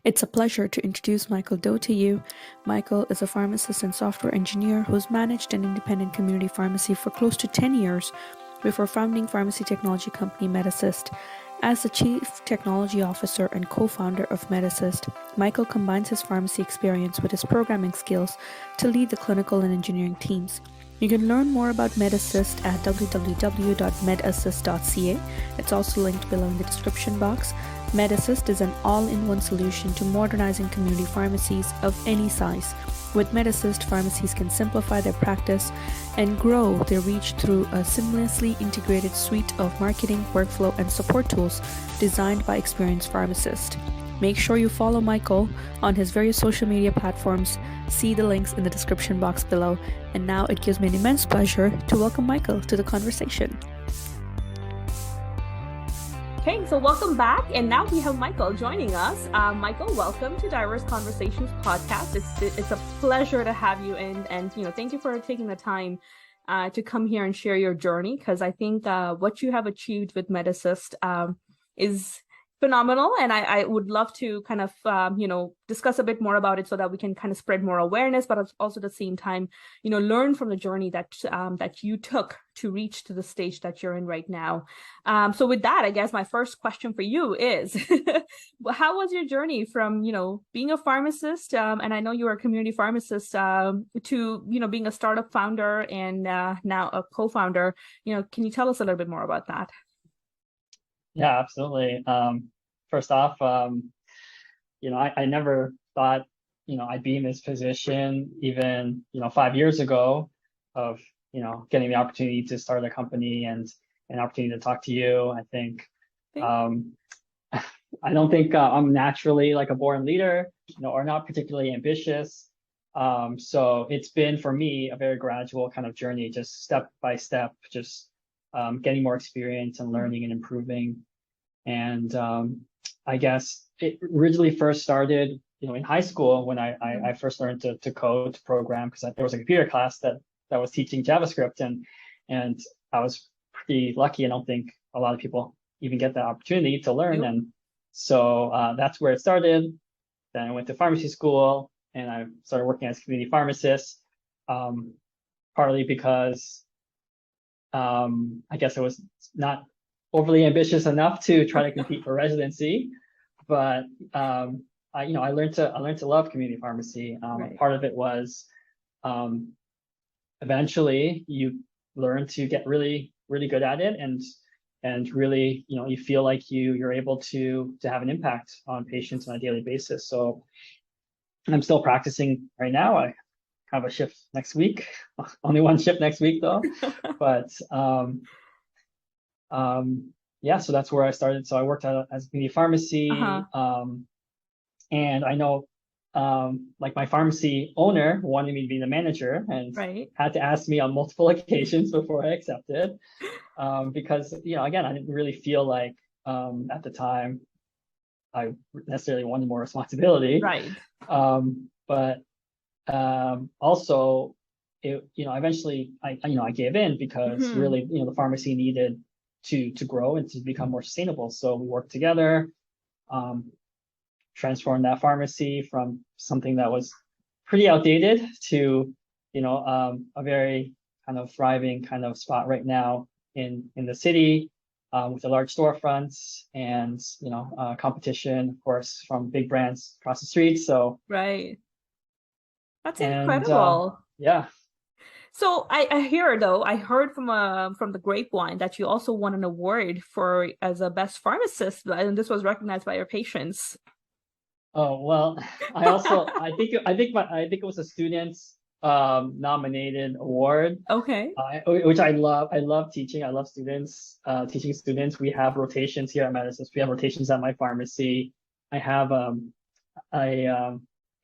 It's a pleasure to introduce Michael Doe to you. Michael is a pharmacist and software engineer who's managed an independent community pharmacy for close to 10 years before founding pharmacy technology company MedEssist. As the Chief Technology Officer and co-founder of MedEssist, Michael combines his pharmacy experience with his programming skills to lead the clinical and engineering teams. You can learn more about MedAssist at www.medassist.ca. It's also linked below in the description box. MedAssist is an all-in-one solution to modernizing community pharmacies of any size. With MedAssist, pharmacies can simplify their practice and grow their reach through a seamlessly integrated suite of marketing, workflow, and support tools designed by experienced pharmacists. Make sure you follow Michael on his various social media platforms. See the links in the description box below. And now it gives me an immense pleasure to welcome Michael to the conversation. Okay, so welcome back, and now we have Michael joining us. Michael, welcome to Diverse Conversations podcast. It's a pleasure to have you, and thank you for taking the time to come here and share your journey, because I think what you have achieved with MedAssist is phenomenal, and I would love to kind of discuss a bit more about it so that we can kind of spread more awareness, but also at the same time learn from the journey that you took to reach to the stage that you're in right now. So with that, I guess my first question for you is how was your journey from being a pharmacist, and I know you were a community pharmacist, to being a startup founder and now a co-founder? Can you tell us a little bit more about that? Yeah, absolutely. First off, I never thought, I'd be in this position even, 5 years ago of, getting the opportunity to start a company and an opportunity to talk to you. I think, I don't think I'm naturally like a born leader, or not particularly ambitious. So it's been for me a very gradual kind of journey, just step by step, just getting more experience and learning and improving. And I guess it originally first started, in high school when I first learned to code, to program, because there was a computer class that was teaching JavaScript, and I was pretty lucky. I don't think a lot of people even get the opportunity to learn. Yep. And so that's where it started. Then I went to pharmacy school and I started working as a community pharmacist, partly because I guess I was not overly ambitious enough to try to compete for residency, but I learned to love community pharmacy. Right. Part of it was eventually you learn to get really, really good at it, and really, you feel like you're able to have an impact on patients on a daily basis. So I'm still practicing right now. I have a shift next week, only one shift next week though, but yeah, so that's where I started. So I worked as a community pharmacy, and I know, like my pharmacy owner wanted me to be the manager, and had to ask me on multiple occasions before I accepted, because again, I didn't really feel like at the time I necessarily wanted more responsibility, right? But also, eventually I gave in because really, the pharmacy needed to grow and to become more sustainable. So we worked together, transformed that pharmacy from something that was pretty outdated to, a very kind of thriving kind of spot right now in the city, with a large storefronts and, competition, of course, from big brands across the street. So right. That's incredible. Yeah. So I hear, though, I heard from the grapevine that you also won an award as a best pharmacist, and this was recognized by your patients. Oh well, I think it was a students nominated award. Okay. Which I love. I love teaching. I love students, teaching students. We have rotations here at MedEssist. We have rotations at my pharmacy. I have a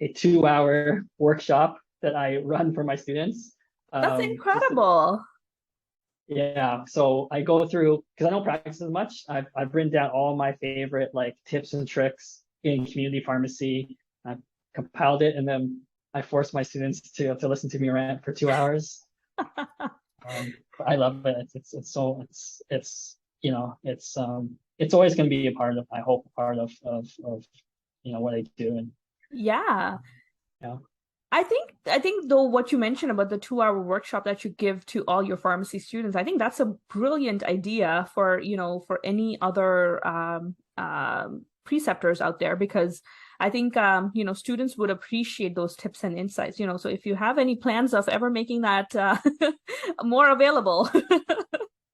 2-hour workshop that I run for my students. That's incredible. Yeah, so I go through, because I don't practice as much. I've written down all my favorite like tips and tricks in community pharmacy. I've compiled it, and then I force my students to listen to me rant for 2 hours. I love it. It's always going to be a part of, I hope, a part of what I do. And Yeah. you know, I think though what you mentioned about the 2 hour workshop that you give to all your pharmacy students, I think that's a brilliant idea for, for any other preceptors out there because I think students would appreciate those tips and insights, so if you have any plans of ever making that more available.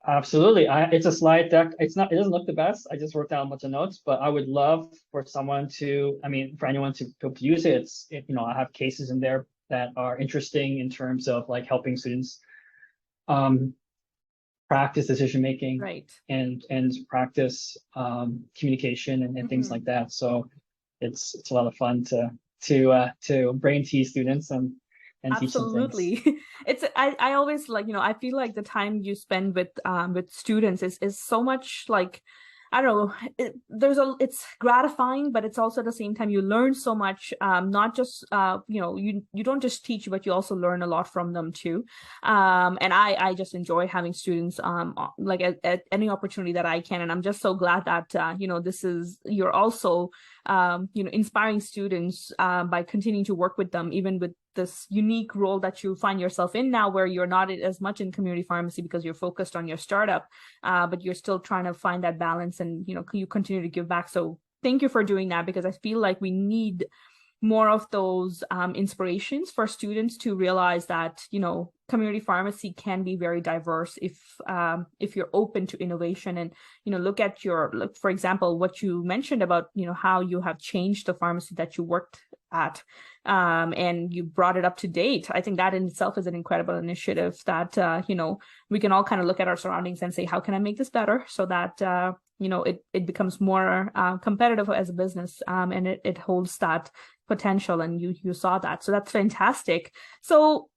absolutely. It's a slide deck. It doesn't look the best. I just wrote down a bunch of notes, but I would love for someone to, I mean, for anyone to be able to use it. I have cases in there that are interesting in terms of like helping students um, practice decision making Right. and practice communication and things Mhm. like that. So it's a lot of fun to brain tease students and teach them things. Absolutely. I always like, I feel like the time you spend with students is so much like I don't know, it's gratifying, but it's also at the same time you learn so much, not just you don't just teach, but you also learn a lot from them too. And I just enjoy having students like at any opportunity that I can. And I'm just so glad that this is you're also inspiring students by continuing to work with them, even with this unique role that you find yourself in now, where you're not as much in community pharmacy because you're focused on your startup, but you're still trying to find that balance and, you continue to give back. So thank you for doing that because I feel like we need more of those inspirations for students to realize that community pharmacy can be very diverse if you're open to innovation and look at look, for example, what you mentioned about how you have changed the pharmacy that you worked at, and you brought it up to date. I think that in itself is an incredible initiative that we can all kind of look at our surroundings and say, how can I make this better so that it becomes more competitive as a business, and it holds that potential, and you saw that, so that's fantastic. So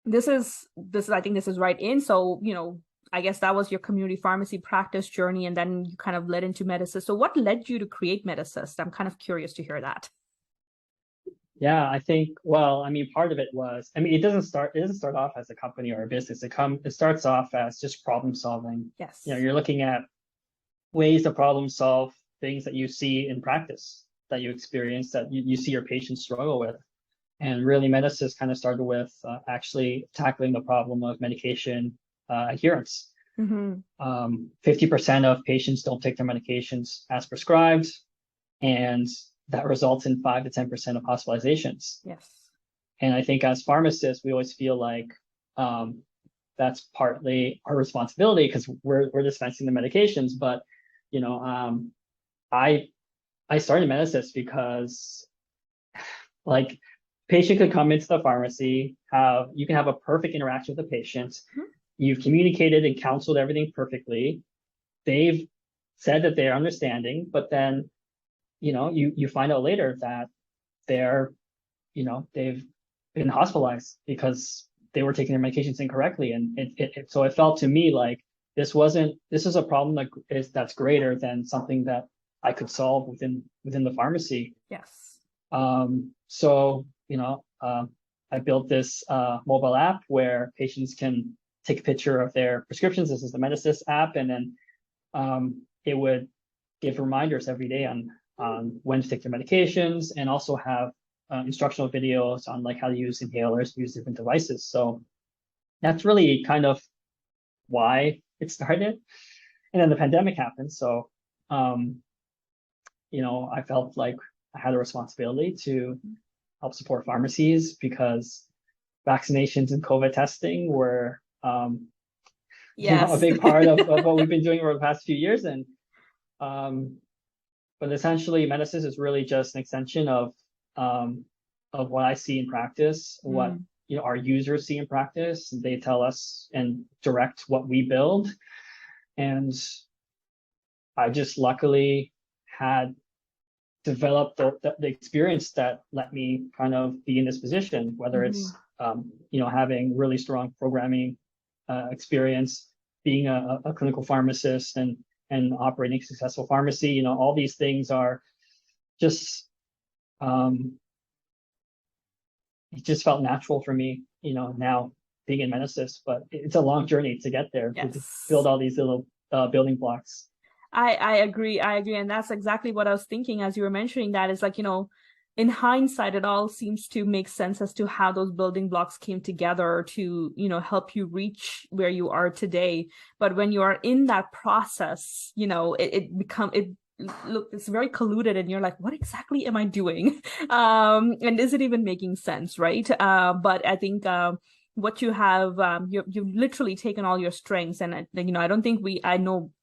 this is I think this is right in. So I guess that was your community pharmacy practice journey, and then you kind of led into MedEssist. So what led you to create MedEssist? I'm kind of curious to hear that. Yeah, I think, well, I mean, part of it was, I mean, it doesn't start off as a company or a business. It starts off as just problem solving. Yes. You're looking at ways to problem solve things that you see in practice, that you experience, that you see your patients struggle with. And really, Medicist kind of started with actually tackling the problem of medication adherence. Mm-hmm. 50% of patients don't take their medications as prescribed, and that results in 5 to 10% of hospitalizations. Yes. And I think as pharmacists, we always feel like that's partly our responsibility because we're dispensing the medications. But you know, I I started MedEssist because like patient could come into the pharmacy, you can have a perfect interaction with the patient. Mm-hmm. You've communicated and counseled everything perfectly. They've said that they're understanding, but then you find out later that they're they've been hospitalized because they were taking their medications incorrectly, and so it felt to me like this is a problem that's greater than something that I could solve within the pharmacy. Yes. So I built this mobile app where patients can take a picture of their prescriptions. This is the MedEssist app, and then it would give reminders every day on when to take their medications, and also have instructional videos on like how to use inhalers, use different devices. So that's really kind of why it started. And then the pandemic happened. So, I felt like I had a responsibility to help support pharmacies because vaccinations and COVID testing were, a Yes. big part of what we've been doing over the past few years. And, but essentially, medicine is really just an extension of what I see in practice, what Mm. our users see in practice. They tell us and direct what we build, and I just luckily had developed the experience that let me kind of be in this position, whether Mm-hmm. it's having really strong programming experience, being a clinical pharmacist, and operating a successful pharmacy. All these things are just um, it just felt natural for me, now being in MedEssist, but it's a long journey to get there, to build Yes. all these little building blocks. I agree. I agree. And that's exactly what I was thinking as you were mentioning that is like, in hindsight, it all seems to make sense as to how those building blocks came together to, help you reach where you are today. But when you are in that process, it look, it's very colluded and you're like, what exactly am I doing? And is it even making sense, right? But I think what you have you've literally taken all your strengths and I don't think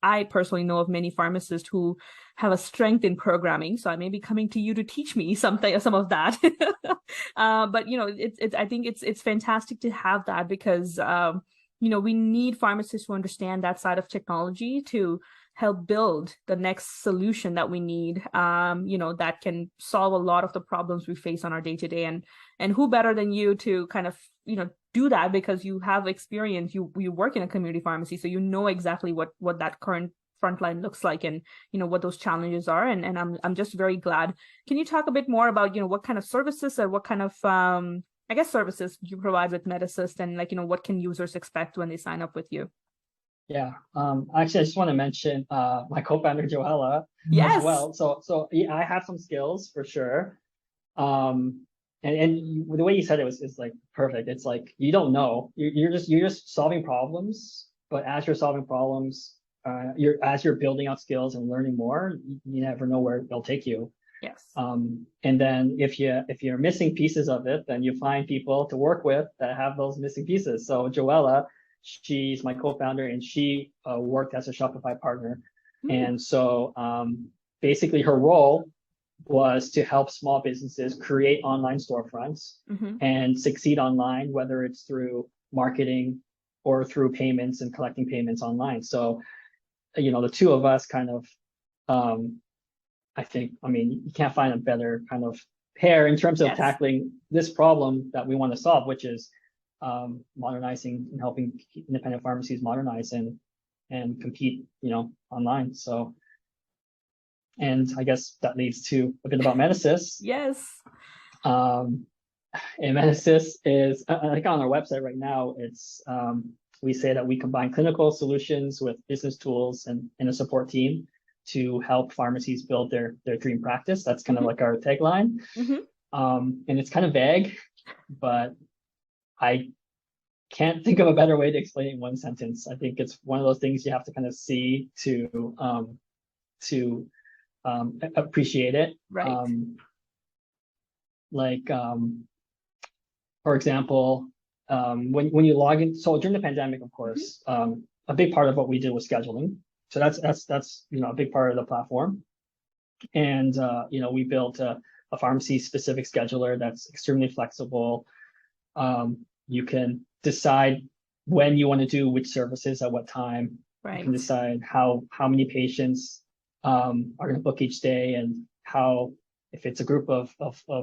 I personally know of many pharmacists who have a strength in programming, so I may be coming to you to teach me some of that. But it's I think it's fantastic to have that because we need pharmacists who understand that side of technology to help build the next solution that we need, that can solve a lot of the problems we face on our day to day. And who better than you to kind of, do that because you have experience, you work in a community pharmacy, so you know exactly what that current frontline looks like and what those challenges are. And I'm just very glad. Can you talk a bit more about, what kind of services or what kind of I guess services you provide with MedEssist and what can users expect when they sign up with you? Yeah. Actually, I just want to mention my co-founder Joella as Yes. well. So yeah, I have some skills for sure. Um, and the way you said it was is like perfect. It's like you don't know. You're just solving problems, but as you're solving problems, as you're building out skills and learning more, you never know where it'll take you. Yes. And then if you're missing pieces of it, then you find people to work with that have those missing pieces. So Joella, she's my co-founder, and she worked as a Shopify partner. Mm, And so basically, her role was to help small businesses create online storefronts mm-hmm. and succeed online, whether it's through marketing or through payments and collecting payments online. So, the two of us kind of um, I mean, you can't find a better kind of pair in terms of Yes. tackling this problem that we want to solve, which is modernizing and helping independent pharmacies modernize and compete, online. So, and I guess that leads to a bit about MedEssist. Yes. Um, and MedEssist is, I think on our website right now, it's we say that we combine clinical solutions with business tools and a support team to help pharmacies build their dream practice. That's kind of Mm-hmm. like our tagline. Mm-hmm. And it's kind of vague, but I can't think of a better way to explain it in one sentence. I think it's one of those things you have to kind of see to appreciate it. Right. Like for example, when you log in, so during the pandemic, of Mm-hmm. course, a big part of what we did was scheduling. So that's a big part of the platform. And we built a pharmacy specific scheduler that's extremely flexible. You can decide when you want to do which services at what time. You can Right. decide how many patients are going to book each day and how if it's a group of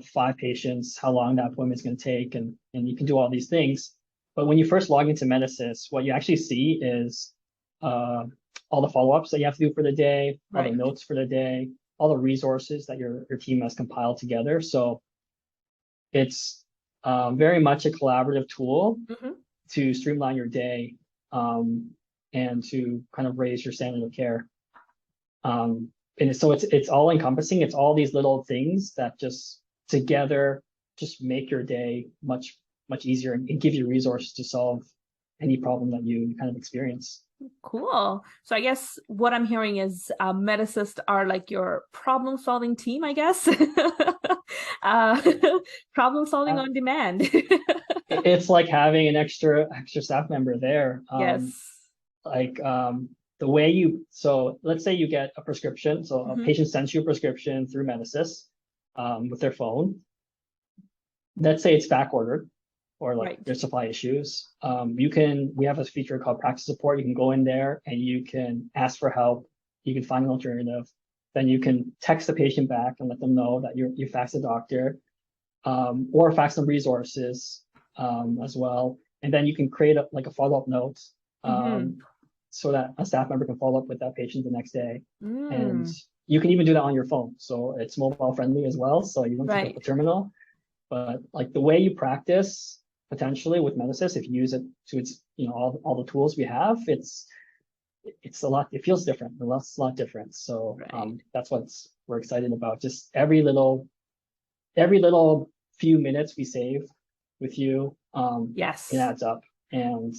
5 patients, how long that appointment is going to take, and you can do all these things. But when you first log into MedAssist, what you actually see is uh, all the follow-ups that you have to do for the day, all the Right. notes for the day, all the resources that your team has compiled together. So it's very much a collaborative tool Mm-hmm. to streamline your day um, and to kind of raise your standard of care. And so it's all encompassing. It's all these little things that just together just make your day much easier and give you resources to solve any problem that you kind of experience. Cool. So I guess what I'm hearing is MedAssist are like your problem solving team, I guess. uh, problem solving Uh, on demand. it's like having an extra staff member there. Yes. Like the way so let's say you get a prescription. So a Mm-hmm. patient sends you a prescription through MedAssist with their phone. Let's say it's back ordered or like Right. there's supply issues. We have a feature called practice support. You can go in there and you can ask for help. You can find an alternative. Then you can text the patient back and let them know that you faxed the doctor, or fax some resources as well. And then you can create like a follow-up note Mm-hmm. um, so that a staff member can follow up with that patient the next day. And Mm. you can even do that on your phone. So it's mobile friendly as well. So you don't pick up Right. the terminal. But like the way you practice potentially with MedAssist, if you use it to its, all the tools we have, it's a lot, it feels different, a lot different. So Right. that's what we're excited about. Just every little few minutes we save with you, it Yes, adds up. And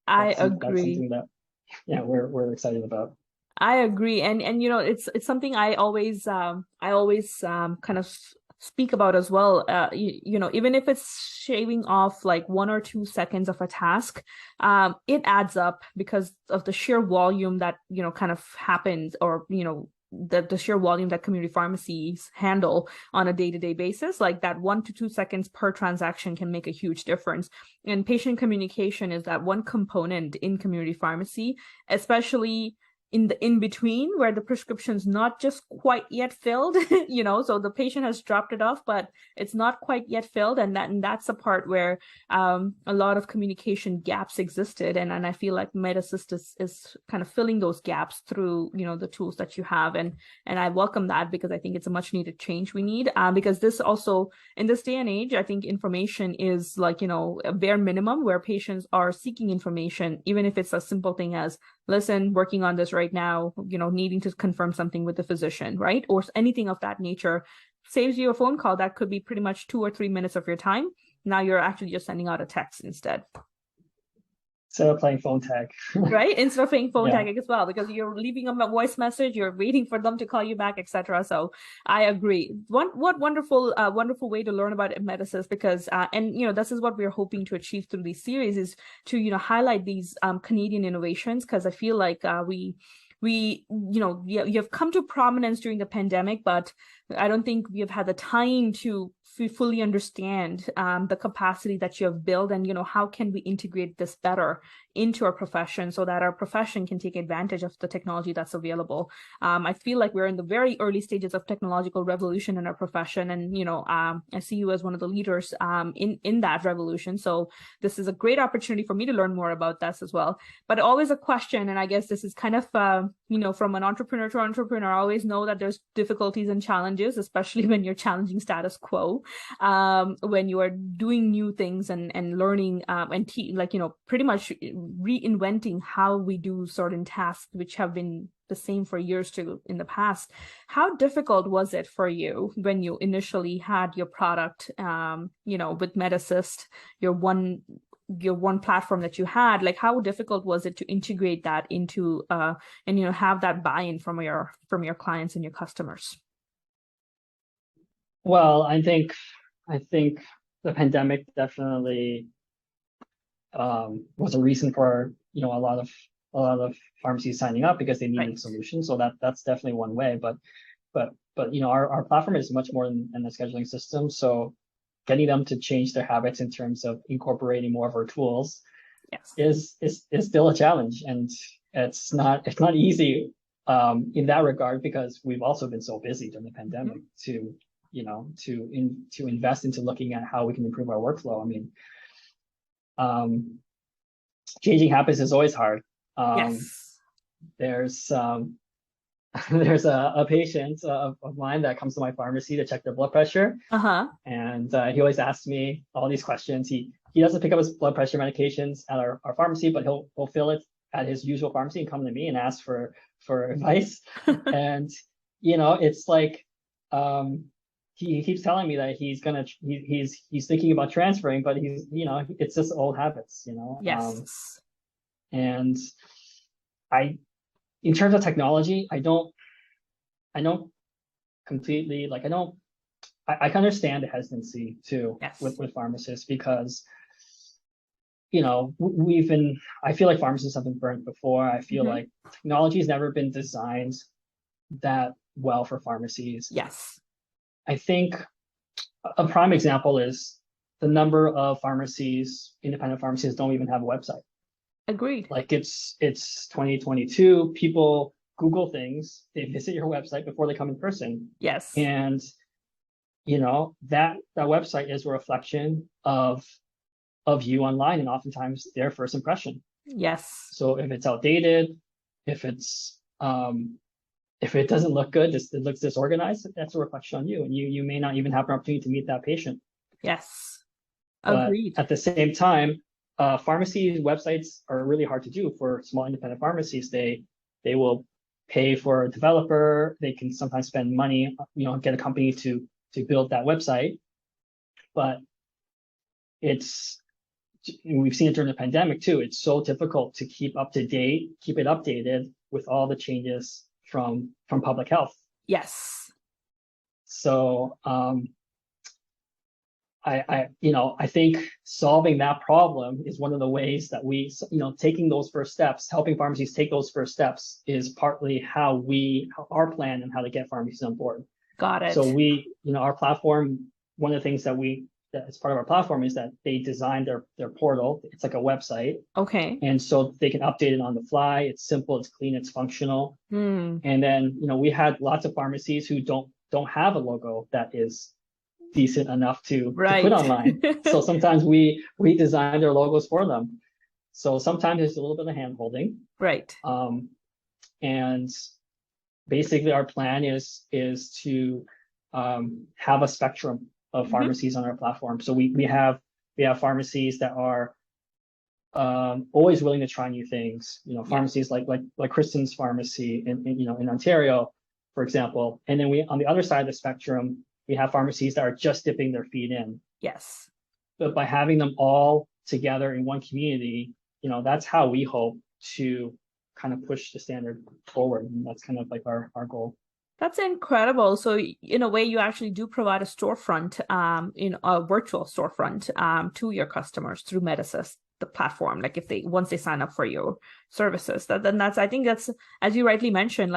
I that's agree. something that, yeah, we're excited about. I agree. And it's something I always kind of speak about as well. Even if it's shaving off like 1 or 2 seconds of a task, it adds up because of the sheer volume that, kind of happens, or, the sheer volume that community pharmacies handle on a day-to-day basis. Like that 1 to 2 seconds per transaction can make a huge difference. And patient communication is that one component in community pharmacy, especially in the in between where the prescription's not just quite yet filled, so the patient has dropped it off, but it's not quite yet filled. And that's the part where a lot of communication gaps existed. And I feel like MedEssist is kind of filling those gaps through, the tools that you have. And I welcome that because I think it's a much needed change we need. Because this also, in this day and age, I think information is like, a bare minimum where patients are seeking information, even if it's a simple thing as, listen, working on this right now, needing to confirm something with the physician, right? Or anything of that nature saves you a phone call that could be pretty much 2 or 3 minutes of your time. Now you're actually just sending out a text instead. Instead of playing phone tag. Right, instead of playing phone Yeah. tag as well, because you're leaving them a voice message, you're waiting for them to call you back, etc. So I agree. What wonderful wonderful way to learn about MedEssist, because and this is what we're hoping to achieve through these series, is to highlight these Canadian innovations, because I feel like you have come to prominence during the pandemic, but I don't think we have had the time to fully understand the capacity that you have built, and how can we integrate this better into our profession so that our profession can take advantage of the technology that's available. I feel like we're in the very early stages of technological revolution in our profession, and I see you as one of the leaders in that revolution. So this is a great opportunity for me to learn more about this as well. But always a question, and I guess this is kind of from an entrepreneur to entrepreneur, I always know that there's difficulties and challenges, especially when you're challenging status quo, when you are doing new things and learning pretty much reinventing how we do certain tasks which have been the same for years in the past. How difficult was it for you when you initially had your product, with MedEssist, your one platform that you had? Like, how difficult was it to integrate that into and have that buy-in from your clients and your customers? Well, I think the pandemic definitely was a reason for a lot of pharmacies signing up because they needed Right. solutions. So that's definitely one way. But our platform is much more than a scheduling system. So getting them to change their habits in terms of incorporating more of our tools Yes. is still a challenge, and it's not easy in that regard, because we've also been so busy during the pandemic Mhm. to invest into looking at how we can improve our workflow. I mean, um, changing habits is always hard. Um, Yes. there's there's a patient of mine that comes to my pharmacy to check their blood pressure, Uh-huh. and he always asks me all these questions. He doesn't pick up his blood pressure medications at our pharmacy, but he'll fill it at his usual pharmacy and come to me and ask for advice. And it's like he keeps telling me that he's thinking about transferring, but it's just old habits. Yes. And I in terms of technology, I don't completely like I don't I can understand the hesitancy too Yes. with pharmacists, because we've been I feel like pharmacists have been burnt before. I feel Hmm. like technology has never been designed that well for pharmacies. Yes. I think a prime example is the number of independent pharmacies don't even have a website. Agreed. Like it's 2022, people Google things, they visit your website before they come in person. Yes. And that website is a reflection of you online, and oftentimes their first impression. Yes. So if it's outdated, if if it doesn't look good, it looks disorganized, that's a reflection on you, and you may not even have an opportunity to meet that patient. Yes. But Agreed. at the same time, pharmacy websites are really hard to do for small independent pharmacies. They will pay for a developer. They can sometimes spend money, get a company to build that website. But it's we've seen it during the pandemic too. It's so difficult to keep up to date, keep it updated with all the changes from public health. Yes. So I think solving that problem is one of the ways that taking those first steps, helping pharmacies take those first steps is partly how our plan and how to get pharmacies on board. Got So it. our platform, one of the things that as part of our platform is that they designed their portal. It's like a website. Okay. And so they can update it on the fly. It's simple, it's clean, it's functional. Hmm. And then, we had lots of pharmacies who don't have a logo that is decent enough to put Right. online. So sometimes we design their logos for them. So sometimes it's a little bit of hand holding. Right. And basically our plan is to have a spectrum of pharmacies on our platform. So we have pharmacies that are always willing to try new things. Pharmacies like Kristen's pharmacy in Ontario, for example. And then on the other side of the spectrum, we have pharmacies that are just dipping their feet in. Yes. But by having them all together in one community, that's how we hope to kind of push the standard forward. And that's kind of like our goal. That's incredible. So in a way, you actually do provide a storefront, in a virtual storefront, to your customers through MedEssist, the platform. Like once they sign up for your services, I think that's, as you rightly mentioned,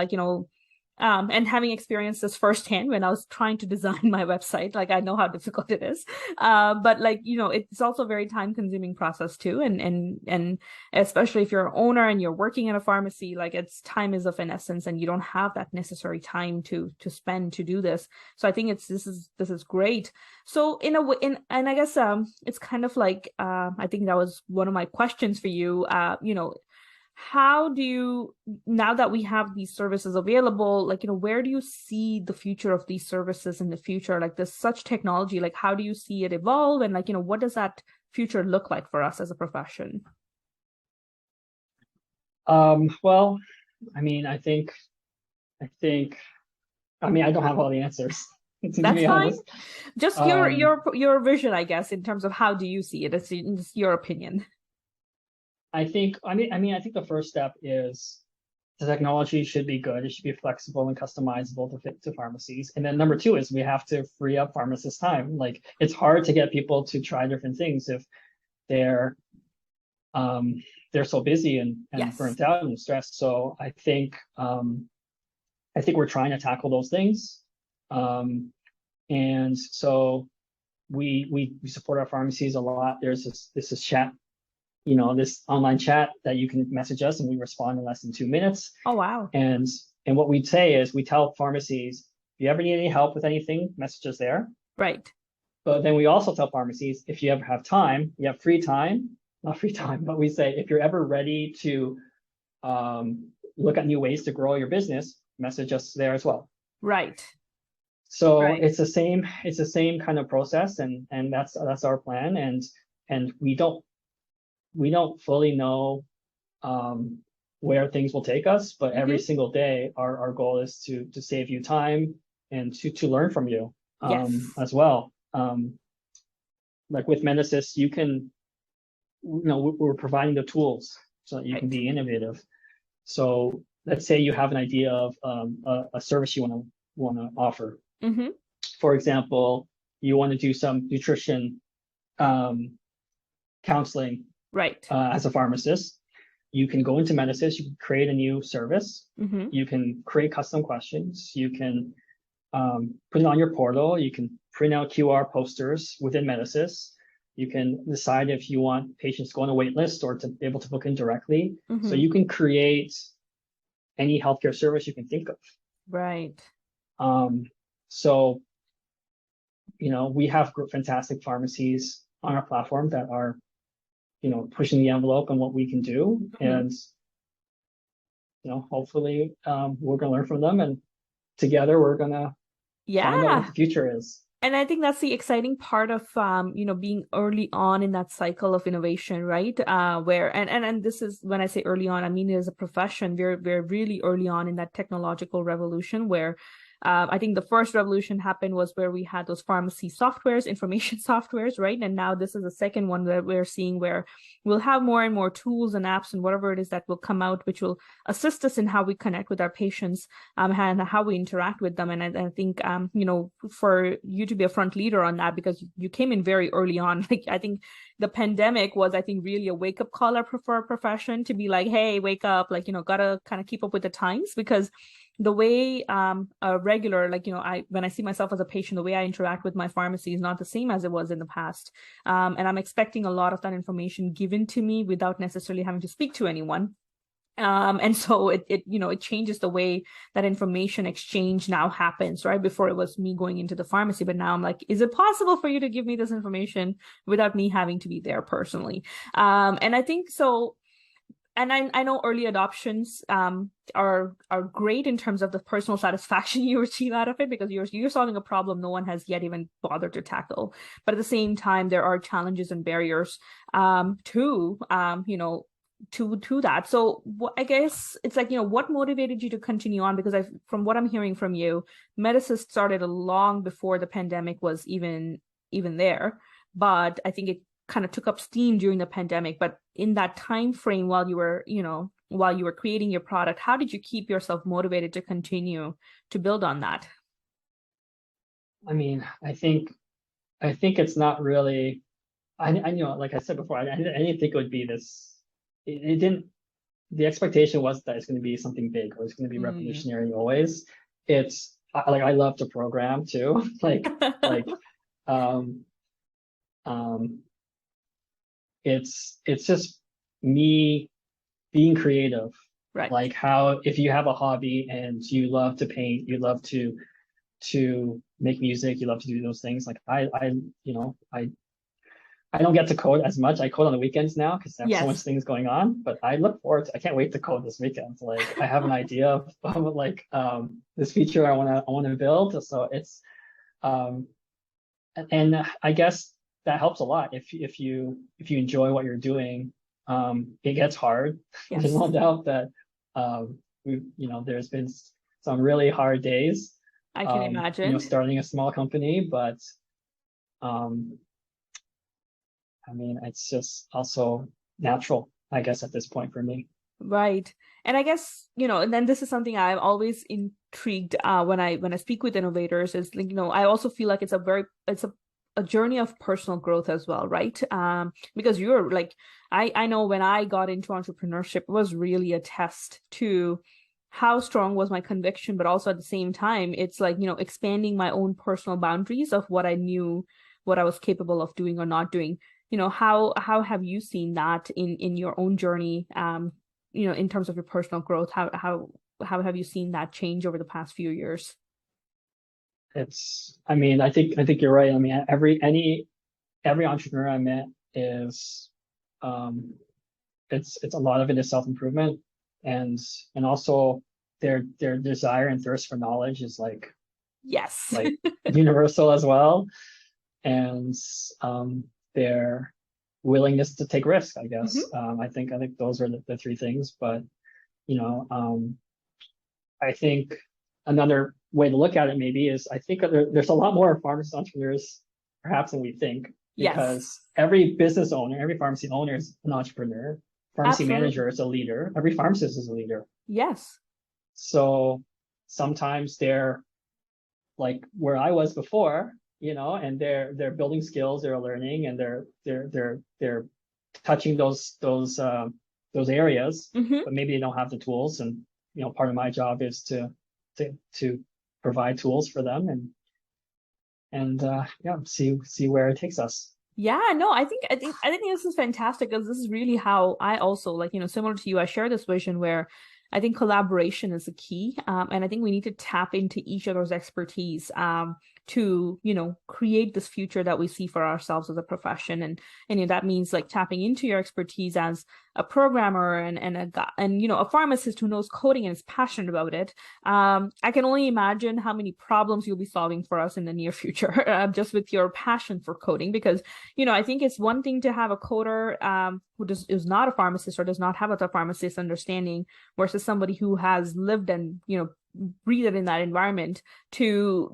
and having experienced this firsthand when I was trying to design my website, like I know how difficult it is. But it's also a very time-consuming process too. And especially if you're an owner and you're working in a pharmacy, time is of an essence, and you don't have that necessary time to spend to do this. So I think this is great. So in a way, and I guess it's kind of like I think that was one of my questions for you. How do you, now that we have these services available, where do you see the future of these services in the future? Like there's such technology, how do you see it evolve? And what does that future look like for us as a profession? Well, I don't have all the answers, to That's be fine. honest. Just your vision, I guess, in terms of how do you see it? It's your opinion. I think the first step is the technology should be good. It should be flexible and customizable to fit to pharmacies. And then number two is we have to free up pharmacists' time. Like it's hard to get people to try different things if they're so busy and Yes. burnt out and stressed. So I think we're trying to tackle those things. And so we support our pharmacies a lot. There's this chat, this online chat that you can message us and we respond in less than 2 minutes. Oh, wow. And what we'd say is we tell pharmacies, if you ever need any help with anything, message us there. Right. But then we also tell pharmacies, if you ever have time, you have free time, not free time, but we say, if you're ever ready to look at new ways to grow your business, message us there as well. Right. So Right. it's the same kind of process, and that's our plan. And we don't fully know where things will take us, but every single day our goal is to save you time and to learn from you Yes. as well. Like with MedEssist, you can, we're providing the tools so that you can be innovative. So let's say you have an idea of a service you want to offer. For example, you want to do some nutrition counseling. Right. As a pharmacist, you can go into MedEssist, you can create a new service, you can create custom questions, you can put it on your portal, you can print out QR posters within MedEssist, you can decide if you want patients to go on a wait list or to be able to book in directly. So you can create any healthcare service you can think of. Right. So, we have fantastic pharmacies on our platform that are pushing the envelope on what we can do. And, hopefully we're going to learn from them, and together we're going to find out what the future is. And I think that's the exciting part of being early on in that cycle of innovation, right? Where and this is when I say early on, I mean it as a profession, we're really early on in that technological revolution where I think the first revolution happened was where we had those pharmacy softwares, information softwares, right? And now this is the second one that we're seeing where we'll have more and more tools and apps and whatever it is that will come out, which will assist us in how we connect with our patients and how we interact with them. And I think, for you to be a front leader on that, because you came in very early on, like I think the pandemic was, I think, really a wake up call for a profession to be like, hey, wake up, like, gotta kind of keep up with the times because the way a regular, like, when I see myself as a patient, the way I interact with my pharmacy is not the same as it was in the past. And I'm expecting a lot of that information given to me without necessarily having to speak to anyone. And so it changes the way that information exchange now happens, right? Before it was me going into the pharmacy, but now I'm like, is it possible for you to give me this information without me having to be there personally? And I think so. And I know early adoptions are great in terms of the personal satisfaction you achieve out of it because you're solving a problem no one has yet even bothered to tackle. But at the same time, there are challenges and barriers to that. So I guess it's like, what motivated you to continue on? Because from what I'm hearing from you, MedEssist started long before the pandemic was even there. But I think it kind of took up steam during the pandemic. But in that time frame while you were creating your product, how did you keep yourself motivated to continue to build on that? I mean, I think it's not really. I like I said before, I didn't think it would be this. It didn't. The expectation was that it's going to be something big or it's going to be Mm. revolutionary always. Like I love to program too. Like um um it's just me being creative. Right. Like how if you have a hobby and you love to paint, you love to make music, you love to do those things. Like I don't get to code as much. I code on the weekends now because I have so much Yes. things going on. But I can't wait to code this weekend. Like I have an idea of like this feature I wanna build. So it's um and I guess that helps a lot if you enjoy what you're doing. It gets hard. There's Yes. no doubt that there's been some really hard days I can imagine. starting a small company, but um I mean, it's just also natural, I guess, at this point for me. Right. And I guess, and then this is something I'm always intrigued when I speak with innovators is like, I also feel like it's a journey of personal growth as well, right? Because you're like I know when I got into entrepreneurship, it was really a test to how strong was my conviction, but also at the same time, it's like, expanding my own personal boundaries of what I knew, what I was capable of doing or not doing. How have you seen that in your own journey in terms of your personal growth? How have you seen that change over the past few years? I mean, I think you're right. I mean, every entrepreneur I met is, um, it's a lot of it is self-improvement and also their desire and thirst for knowledge is Yes. like universal as well. And um, their willingness to take risk, I guess. Hmm. I think those are the three things. But you know, I think another way to look at it maybe is I think there's a lot more pharmacist entrepreneurs perhaps than we think Yes. because every business owner, every pharmacy owner is an entrepreneur. Pharmacy Absolutely. manager is a leader. Every pharmacist is a leader. Yes. So sometimes they're like where I was before, and they're building skills, they're learning, and they're touching those areas, Hmm. but maybe they don't have the tools. And part of my job is to provide tools for them and yeah, see where it takes us. Yeah, no, I think this is fantastic because this is really how I also like, similar to you, I share this vision where I think collaboration is the key. And I think we need to tap into each other's expertise to, create this future that we see for ourselves as a profession. And that means like tapping into your expertise as a programmer and a pharmacist who knows coding and is passionate about it. I can only imagine how many problems you'll be solving for us in the near future, just with your passion for coding. Because, I think it's one thing to have a coder who is not a pharmacist or does not have a pharmacist understanding versus somebody who has lived and, breathe in that environment to,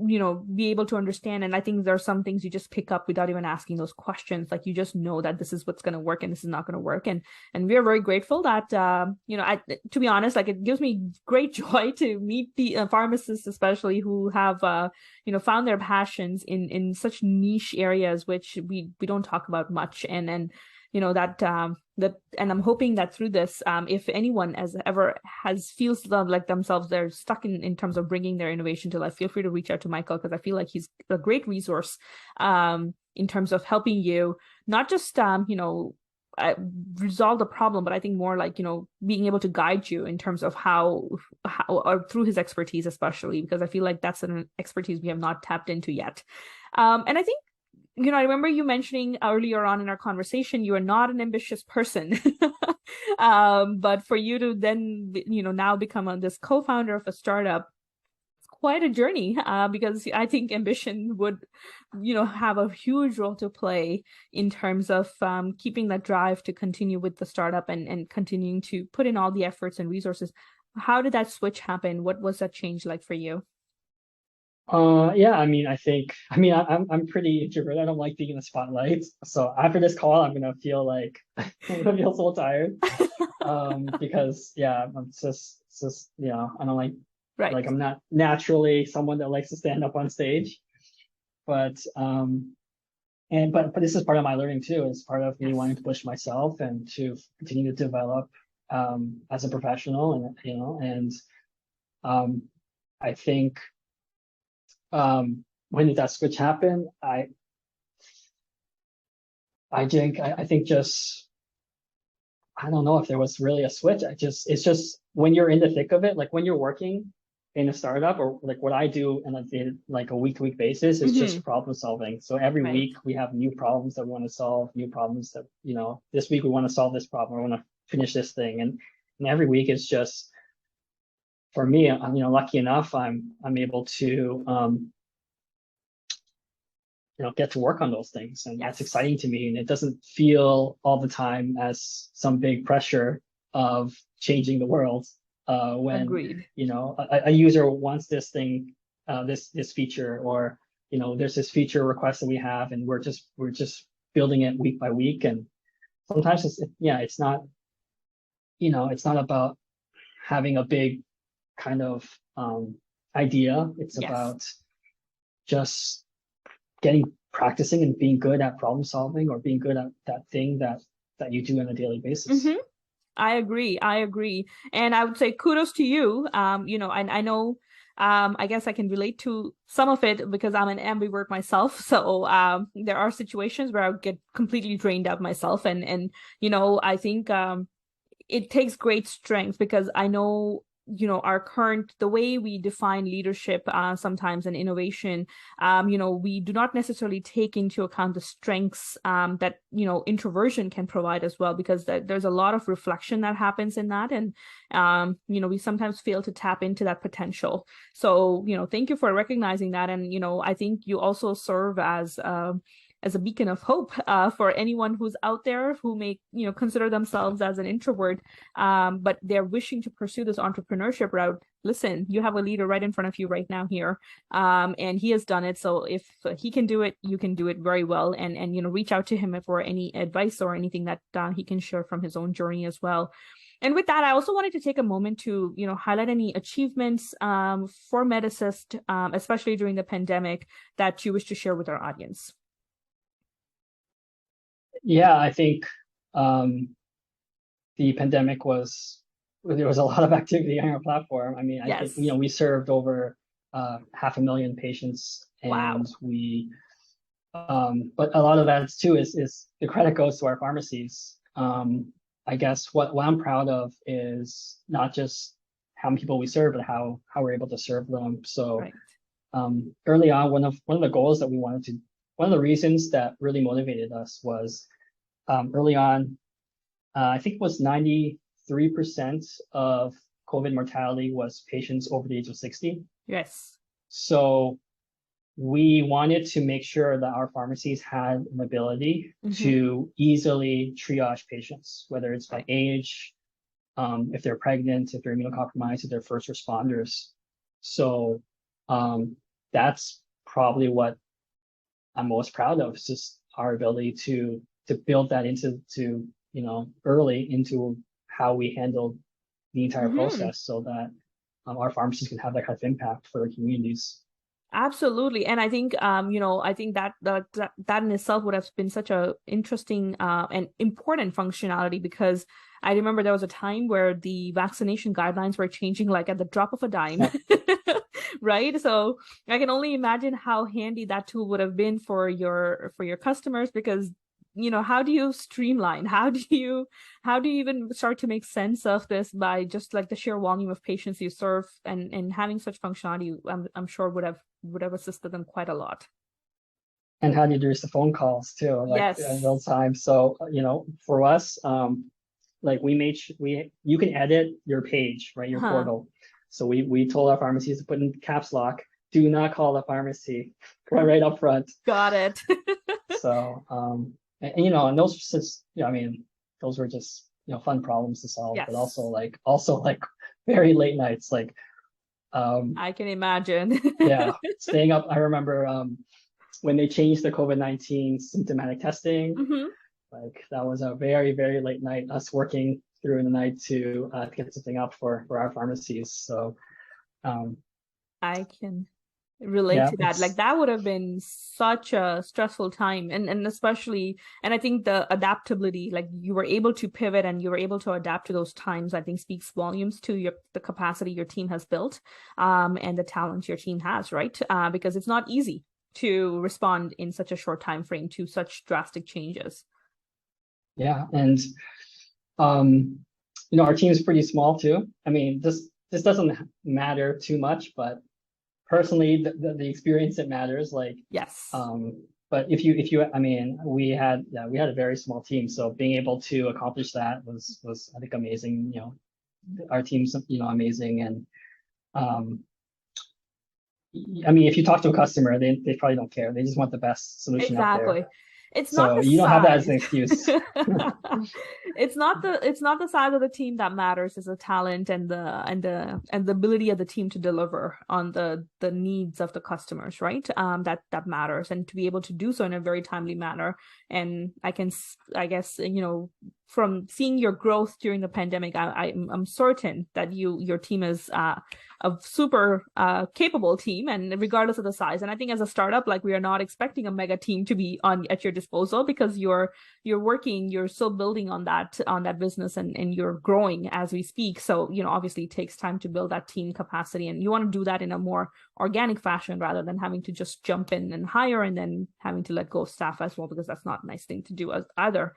be able to understand. And I think there are some things you just pick up without even asking those questions. Like you just know that this is what's going to work and this is not going to work. And we are very grateful that, to be honest, like it gives me great joy to meet the pharmacists, especially who have, found their passions in such niche areas, which we don't talk about much. And and I'm hoping that through this, if anyone feels like themselves, they're stuck in terms of bringing their innovation to life, feel free to reach out to Michael, because I feel like he's a great resource in terms of helping you, not just, resolve the problem, but I think more like, being able to guide you in terms of how or through his expertise, especially because I feel like that's an expertise we have not tapped into yet. And I think, I remember you mentioning earlier on in our conversation, you are not an ambitious person. But for you to then, now become this co-founder of a startup, it's quite a journey, because I think ambition would, have a huge role to play in terms of keeping that drive to continue with the startup and continuing to put in all the efforts and resources. How did that switch happen? What was that change like for you? Yeah, I mean, I'm pretty introverted. I don't like being in the spotlight. So after this call, I'm gonna feel like I'm gonna feel so tired. Because yeah, I don't Right. like I'm not naturally someone that likes to stand up on stage. But but this is part of my learning too. It's part of me Yes. wanting to push myself and to continue to develop as a professional, and and I think when did that switch happen? I think just I don't know if there was really a switch. It's just when you're in the thick of it, like when you're working in a startup or like what I do on a week-to-week basis is just problem solving. So every Right. week we have new problems that we want to solve, new problems that, this week we want to solve this problem, we want to finish this thing. And every week it's just for me, I'm lucky enough I'm able to get to work on those things, and that's exciting to me, and it doesn't feel all the time as some big pressure of changing the world when Agreed. a user wants this thing, this feature, or there's this feature request that we have, and we're just building it week by week. And sometimes it's not it's not about having a big kind of idea. It's Yes. about just practicing and being good at problem solving, or being good at that thing that you do on a daily basis. Mm-hmm. I agree. I agree. And I would say kudos to you. I know, I guess I can relate to some of it because I'm an ambivert myself. So there are situations where I would get completely drained out myself. And I think it takes great strength because I know, the way we define leadership sometimes and innovation, we do not necessarily take into account the strengths that, introversion can provide as well, because there's a lot of reflection that happens in that. And, we sometimes fail to tap into that potential. So, thank you for recognizing that. And, I think you also serve as a beacon of hope for anyone who's out there who may consider themselves as an introvert, but they're wishing to pursue this entrepreneurship route. Listen, you have a leader right in front of you right now here, and he has done it. So if he can do it, you can do it very well. And reach out to him for any advice or anything that he can share from his own journey as well. And with that, I also wanted to take a moment to, highlight any achievements for MedEssist, especially during the pandemic, that you wish to share with our audience. Yeah, I think the pandemic there was a lot of activity on our platform. I mean, I think we served over 500,000 patients, and wow. But a lot of that too is the credit goes to our pharmacies. I guess what I'm proud of is not just how many people we serve, but how we're able to serve them. So Right. early on, one of the goals that one of the reasons that really motivated us was early on, I think it was 93% of COVID mortality was patients over the age of 60. Yes. So we wanted to make sure that our pharmacies had an ability Mm-hmm. to easily triage patients, whether it's by age, if they're pregnant, if they're immunocompromised, if they're first responders. So that's probably what I'm most proud of, is just our ability to build that early into how we handle the entire Mm-hmm. process, so that our pharmacies can have that kind of impact for their communities. Absolutely. And I think I think that in itself would have been such a interesting and important functionality, because I remember there was a time where the vaccination guidelines were changing like at the drop of a dime. Yeah. Right? So I can only imagine how handy that tool would have been for your customers, because how do you streamline? How do you even start to make sense of this by just like the sheer volume of patients you serve, and having such functionality, I'm sure would have assisted them quite a lot. And how do you reduce the phone calls too, like in Yes. real time? So, for us, like we you can edit your page, right? Your Huh. portal. So we told our pharmacies to put in caps lock, do not call the pharmacy, right up front. Got it. So, and those just, I mean, those were just, fun problems to solve, but Yes. also like very late nights, like, um, I can imagine. yeah, staying up. I remember, when they changed the COVID-19 symptomatic testing, Hmm. like that was a very, very late night, us working through in the night to get something up for our pharmacies. So, um, I can relate yeah, to that. Like it's, that would have been such a stressful time, and especially, and I think the adaptability, like you were able to pivot and you were able to adapt to those times, I think speaks volumes to the capacity your team has built, and the talent your team has, right? Because it's not easy to respond in such a short time frame to such drastic changes. yeah. And, um, our team is pretty small too. I mean, this doesn't matter too much, but personally, the experience that matters. Like, Yes. um, but I mean, we had a very small team, so being able to accomplish that was I think amazing. Our team's amazing, and um, I mean, if you talk to a customer, they probably don't care. They just want the best solution out there. Exactly. It's not So the you don't have that as size. an excuse. It's not the size of the team that matters. It's the talent and the ability of the team to deliver on the needs of the customers, right? That matters, and to be able to do so in a very timely manner. And I guess, from seeing your growth during the pandemic, I'm certain that your team is a super capable team, and regardless of the size. And I think as a startup, like, we are not expecting a mega team to be on at your disposal, because you're still building on that business, and you're growing as we speak. So, obviously it takes time to build that team capacity, and you want to do that in a more organic fashion rather than having to just jump in and hire and then having to let go of staff as well, because that's not a nice thing to do as either.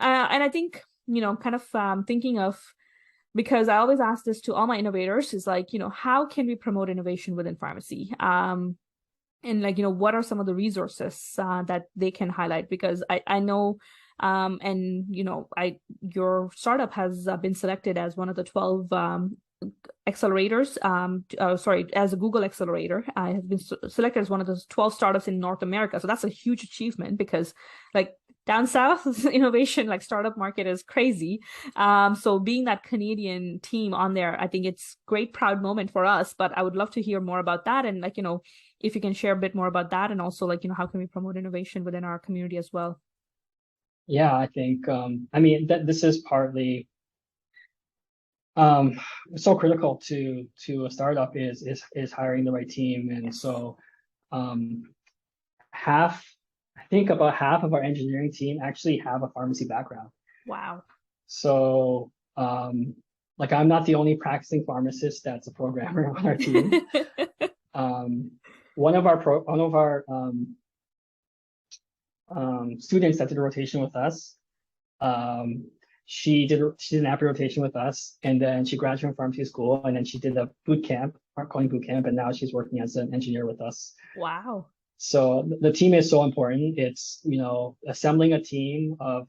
And I think, kind of thinking of, because I always ask this to all my innovators, is like, how can we promote innovation within pharmacy? And like, what are some of the resources that they can highlight? Because I know, and your startup has been selected as one of the 12 accelerators, sorry, as a Google accelerator. I have been selected as one of those 12 startups in North America. So that's a huge achievement, because like down south, innovation, like startup market, is crazy. So being that Canadian team on there, I think it's great, proud moment for us. But I would love to hear more about that, and like, if you can share a bit more about that, and also like, how can we promote innovation within our community as well? Yeah, I think, I mean, that this is partly, um, so critical to a startup is hiring the right team. And Yes. so, um, half, I think about half of our engineering team actually have a pharmacy background. Wow. So, like, I'm not the only practicing pharmacist that's a programmer on our team. Um, one of our students that did a rotation with us, um, she did an AP rotation with us, and then she graduated from pharmacy school, and then she did a boot camp, art coding boot camp, and now she's working as an engineer with us. Wow. So the team is so important. It's, assembling a team of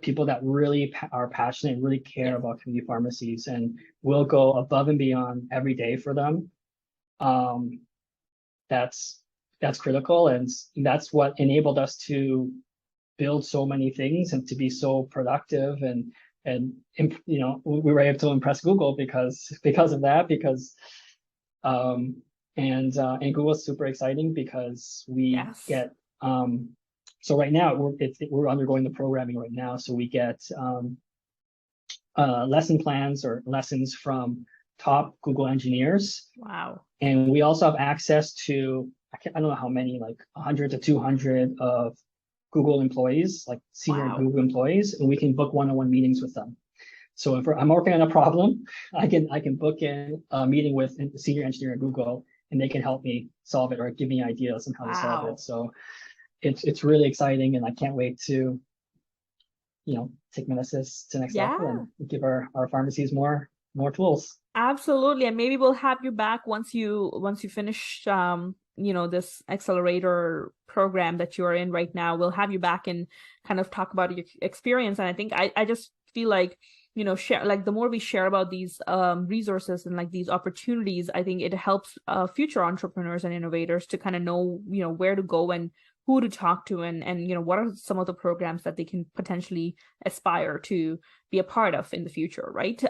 people that really are passionate and really care Yes. about community pharmacies and will go above and beyond every day for them. Um, that's that's critical, and that's what enabled us to build so many things and to be so productive, and we were able to impress Google because of that, because um and Google's super exciting because we Yes. get so right now we're undergoing the programming right now, so we get lesson plans or lessons from top Google engineers, Wow. and we also have access to I don't know how many, like 100 to 200 of Google employees, like senior Wow. Google employees, and we can book one-on-one meetings with them. So if I'm working on a problem, I can book in a meeting with a senior engineer at Google, and they can help me solve it or give me ideas on how to solve it. Wow. So it's really exciting, and I can't wait to take MedEssist to the next level Yeah. and give our pharmacies more tools. Absolutely. And maybe we'll have you back once you finish this accelerator program that you're in right now. We'll have you back and kind of talk about your experience. And I think I just feel like, share, like the more we share about these resources and like these opportunities, I think it helps future entrepreneurs and innovators to kind of know, where to go and who to talk to, and what are some of the programs that they can potentially aspire to be a part of in the future, right?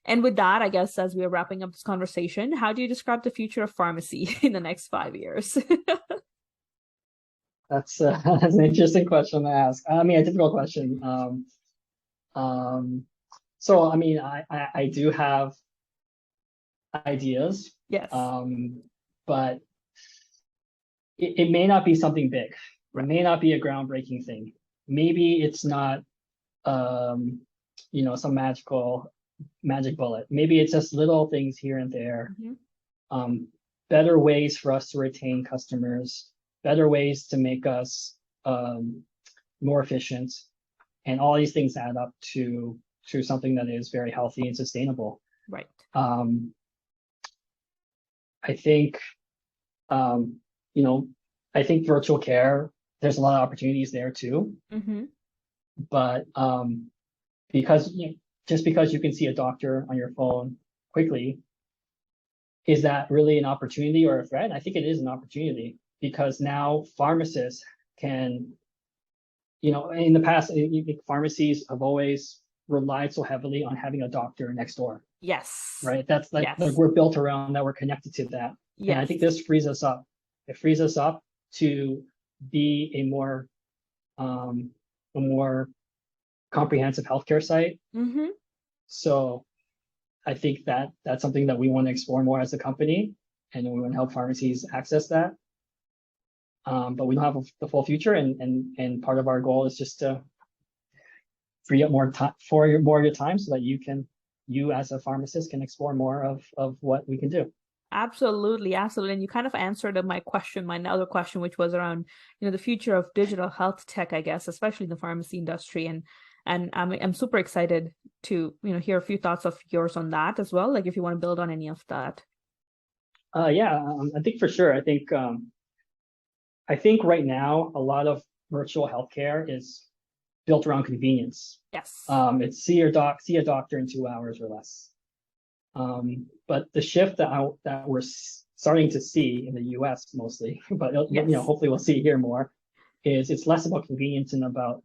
And with that, I guess as we are wrapping up this conversation, how do you describe the future of pharmacy in the next 5 years? That's an interesting question to ask. I mean, a difficult question. So I mean, I do have ideas, Yes. but it may not be something big. It Right. may not be a groundbreaking thing. Maybe it's not, some magic bullet. Maybe it's just little things here and there. Mhm. Um, Better ways for us to retain customers, better ways to make us more efficient, and all these things add up to something that is very healthy and sustainable. Right. Um, I think, um, you know, I think virtual care, there's a lot of opportunities there too. Mm-hmm. But because just because you can see a doctor on your phone quickly, is that really an opportunity or a threat? I think it is an opportunity, because now pharmacists can, in the past, pharmacies have always relied so heavily on having a doctor next door, Yes. right? That's like Yes. we're built around that, we're connected to that. And I Yes. think this frees us up. It frees us up to be a more comprehensive healthcare site. Mm-hmm. So I think that's something that we want to explore more as a company, and we want to help pharmacies access that. But we don't have the full future, and part of our goal is just to free up more time more of your time, so that you as a pharmacist can explore more of what we can do. Absolutely, absolutely. And you kind of answered my question, my other question, which was around, the future of digital health tech, I guess, especially in the pharmacy industry. And I'm super excited to, hear a few thoughts of yours on that as well. Like if you want to build on any of that. Yeah, I think for sure. I think right now a lot of virtual healthcare is built around convenience. Yes. It's see a doctor in 2 hours or less. But the shift that we're starting to see in the US mostly, but Yes. hopefully we'll see here more, is it's less about convenience and about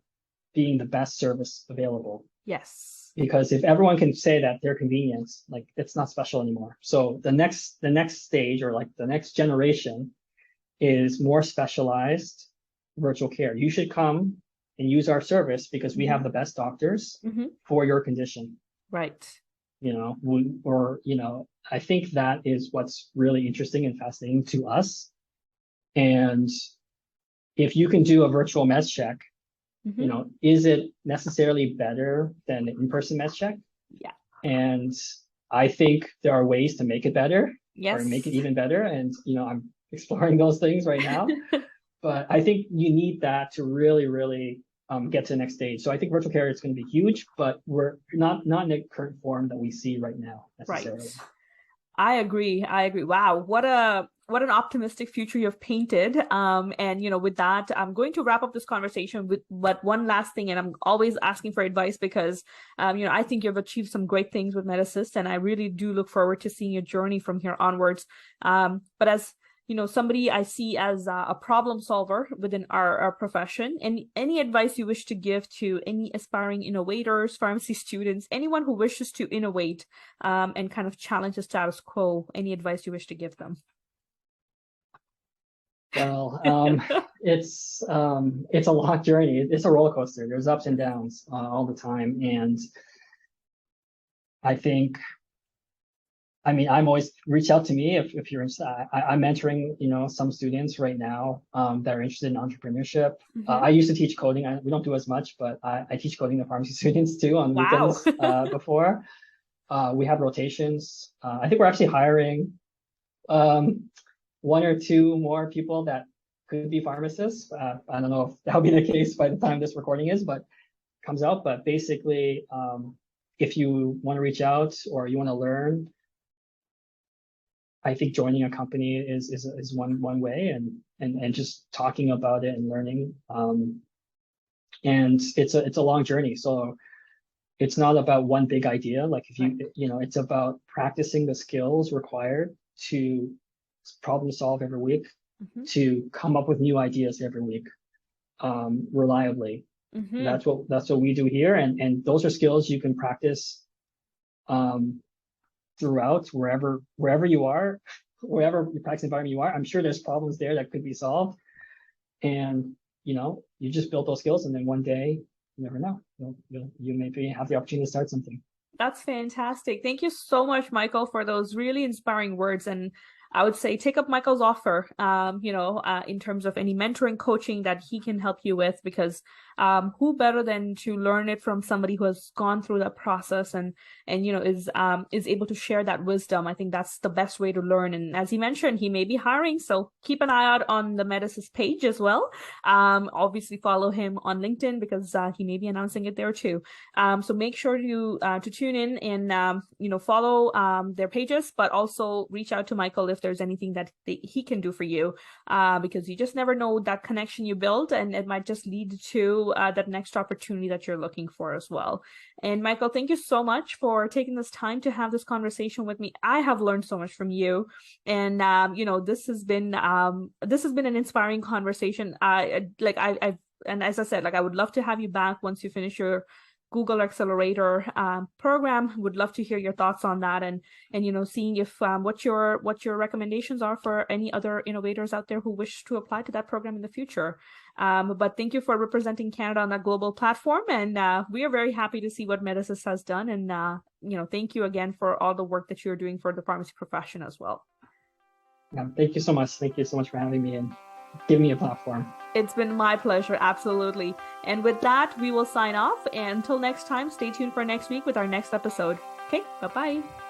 being the best service available. Yes. Because if everyone can say that they're convenient, like it's not special anymore. So the next stage, or like the next generation, is more specialized virtual care. You should come and use our service because we Mm-hmm. have the best doctors Mm-hmm. for your condition. Right. I think that is what's really interesting and fascinating to us. And if you can do a virtual med check, Mm-hmm. is it necessarily better than an in-person med check? Yeah. And I think there are ways to make it better, or make it Yes. even better. And, I'm exploring those things right now. But I think you need that to really, really get to the next stage. So I think virtual care is going to be huge, but we're not in the current form that we see right now Right. necessarily. I agree. Wow, what an optimistic future you've painted. And with that, I'm going to wrap up this conversation with but one last thing, and I'm always asking for advice because I think you've achieved some great things with MedEssist, and I really do look forward to seeing your journey from here onwards. But as somebody I see as a problem solver within our profession. And any advice you wish to give to any aspiring innovators, pharmacy students, anyone who wishes to innovate and kind of challenge the status quo, any advice you wish to give them? Well, it's a long journey. It's a roller coaster. There's ups and downs all the time, and I think, I mean, I'm always reach out to me if you're interested. I'm mentoring, some students right now that are interested in entrepreneurship. I used to teach coding. We don't do as much, but I teach coding to pharmacy students too on Wow. weekends before. We have rotations. I think we're actually hiring one or two more people that could be pharmacists. I don't know if that'll be the case by the time this recording comes out, but basically, if you want to reach out or you want to learn, I think joining a company is one way, and just talking about it and learning. And it's a long journey. So it's not about one big idea. Like if it's about practicing the skills required to problem solve every week, to come up with new ideas every week, reliably. That's what we do here, and those are skills you can practice throughout wherever you are, wherever your practice environment you are. I'm sure there's problems there that could be solved, and you just build those skills, and then one day, you never know, you maybe have the opportunity to start something. That's fantastic. Thank you so much, Michael, for those really inspiring words. And I would say take up Michael's offer, in terms of any mentoring, coaching that he can help you with, because who better than to learn it from somebody who has gone through that process and is able to share that wisdom. I think that's the best way to learn. And as he mentioned, he may be hiring, so keep an eye out on the MedEssist page as well. Obviously follow him on LinkedIn because he may be announcing it there too. So make sure to tune in and follow their pages, but also reach out to Michael if there's anything that he can do for you, because you just never know that connection you build, and it might just lead to that next opportunity that you're looking for as well. And Michael, thank you so much for taking this time to have this conversation with me. I have learned so much from you, and this has been an inspiring conversation. And as I said, like I would love to have you back once you finish your Google Accelerator program. Would love to hear your thoughts on that, and seeing if what your recommendations are for any other innovators out there who wish to apply to that program in the future. But thank you for representing Canada on that global platform, and we are very happy to see what MedEssist has done. And thank you again for all the work that you're doing for the pharmacy profession as well. Yeah, thank you so much. Thank you so much for having me and giving me a platform. It's been my pleasure, absolutely. And with that, we will sign off. And until next time, stay tuned for next week with our next episode. Okay, bye-bye.